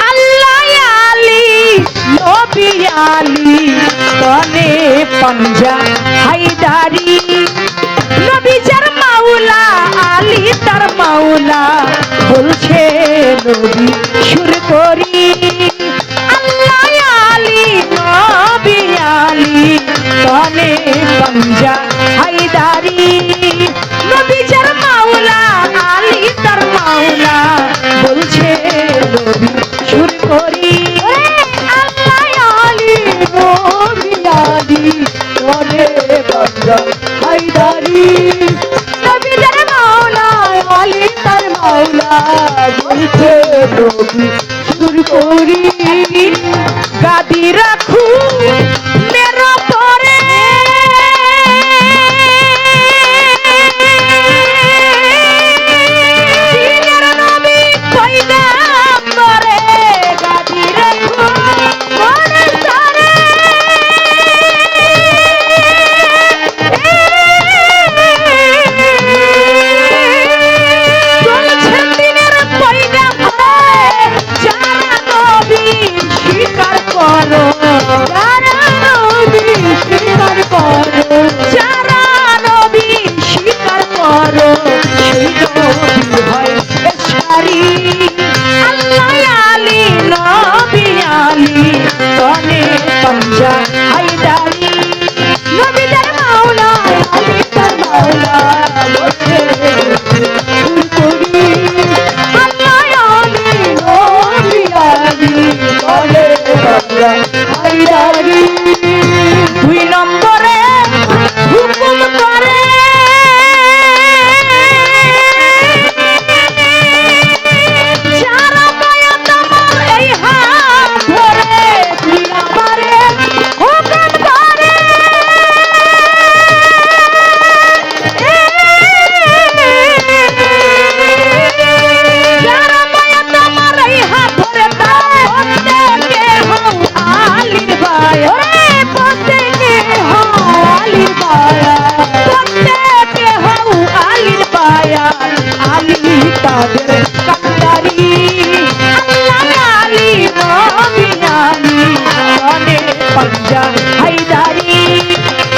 আল্লাহ আলী নবী আলী তনে পাঞ্জা হায়দারি নবী যার মাওলা আলী তার মাওলা বলছে নবী সুর করি আল্লাহ আলী নবী আলী তনে পাঞ্জা হায়দারি নবী যার মাওলা আলী তার মাওলা বলছে নবী সুর করি আল্লাহ আলী নবী আলী তনে পাঞ্জা হায়দারি নবী যার মাওলা আলী তার মাওলা বলছে নবী সুর করি গাদি রাখু মেরো পরে দিনের নবী পয়গম্বরে গাদি রাখু মনে সারে চলছেন দিনের পয়গম্বরে যারা নবী স্বীকার করো যারা নবী স্বীকার করো যারা নবী স্বীকার করো সেই নবী হয় এশারি আল্লাহ আলী নবী আলী তনে পাঞ্জা হায়দারি নবী তার মাওলা আলী তার মাওলা বলছে সুর করি আল্লাহ আলী নবী আলী তনে পাঞ্জা হায়দারি দুই নম্বরে হুকুম করে যারা বায়াত আমার এই হাত ধরে দুই নম্বরে হুকুম করে যারা বায়াত আমার এই হাত ধরে প্রত্যেকে হও আলীর বায়া প্রত্যেকে হও আলীর বায়া প্রত্যেকে হও আলীর বায়া আলী তাদের কান্দারি আল্লাহ আলী নবী আলী তনে পাঞ্জা হায়দারি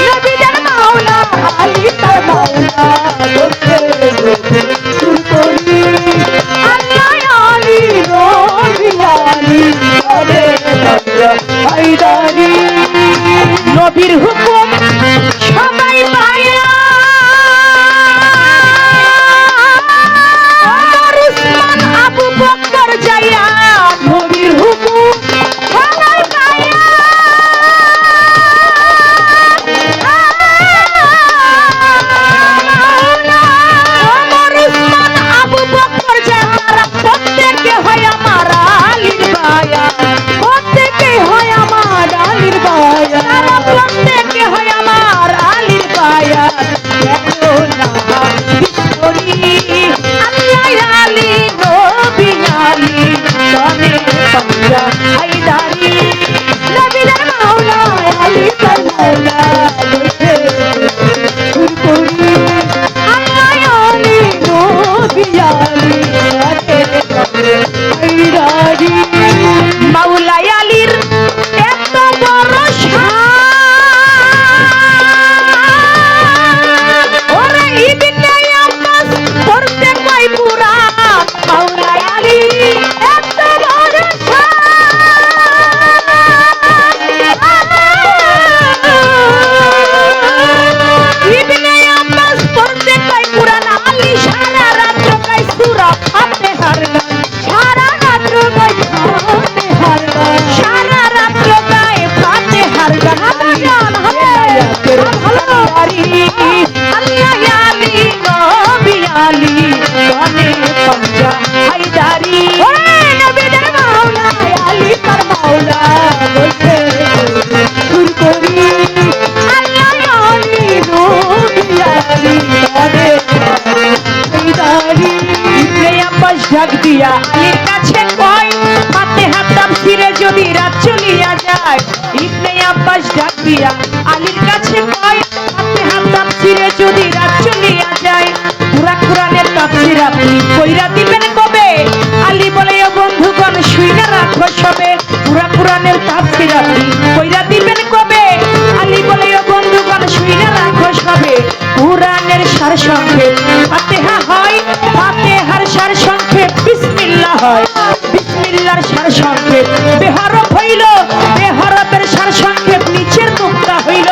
নবী যার মাওলা আলী তার মাওলা বলছে সুর করি আল্লাহ আলী নবী আলী তনে পাঞ্জা হায়দারি নবীর হুকুম সবাই পায়া ওমর উসমান আবু বকর যাইয়া নবীর হুকুম সবাই পায়া ওমর উসমান আবু বকর যারা প্রত্যেকে হয় আমার আলীর বায়া প্রত্যেকে হয় আমার আলীর বায়া প্রত্যেকে হয় আমার আলীর বায়া দেখো না বিশ্বরি আল্লাহ আলী নবী আলী তনে পাঞ্জা হায়দারি নবী তার মাওলা আলী তার মাওলা বলছে সুর করি আল্লাহ আলী নবী আলী তনে পাঞ্জা হায়দারি মাওলা আলীর এত বড় শান ওরে ইবনে আব্বাস পড়তে কই কুরআন মাওলা আলী এত বড় শান ইবনে আব্বাস পড়তে কই কুরআন আলী সারা রাত গায় সূরা ফাতিহার গান সারা রাত গায় ফাতিহার গান সারা রাত গায় ফাতিহার গান জান হায়াতের ভালোয়ারি আল্লাহ আলী নবী আলী তনে পাঞ্জা হায়দারি ওরে নবী তার মাওলা আলী তার মাওলা বলছে সুর করি আল্লাহ আলী নবী আলী তনে হায়দারি ইবনে আব্বাস ডাক দিয়া আলীর কাছে কয় ফাতিহা তাফসীরে যদি রাত চলিয়া যায় ইবনে আব্বাস ডাক দিয়া আলীর কাছে কয় ফাতিহা তাফসীরে যদি রাত চলিয়া যায় পুরা কোরআনের তাফসীর আপনি কইরা দিবেন কবে আলী বলে ও বন্ধুগণ সার সংক্ষেপ বিসমিল্লাহ হয়, বিসমিল্লাহর সার সংক্ষেপ বেহরফ হইল, বেহরফের সার সংক্ষেপ নিচের নুক্তা হইল।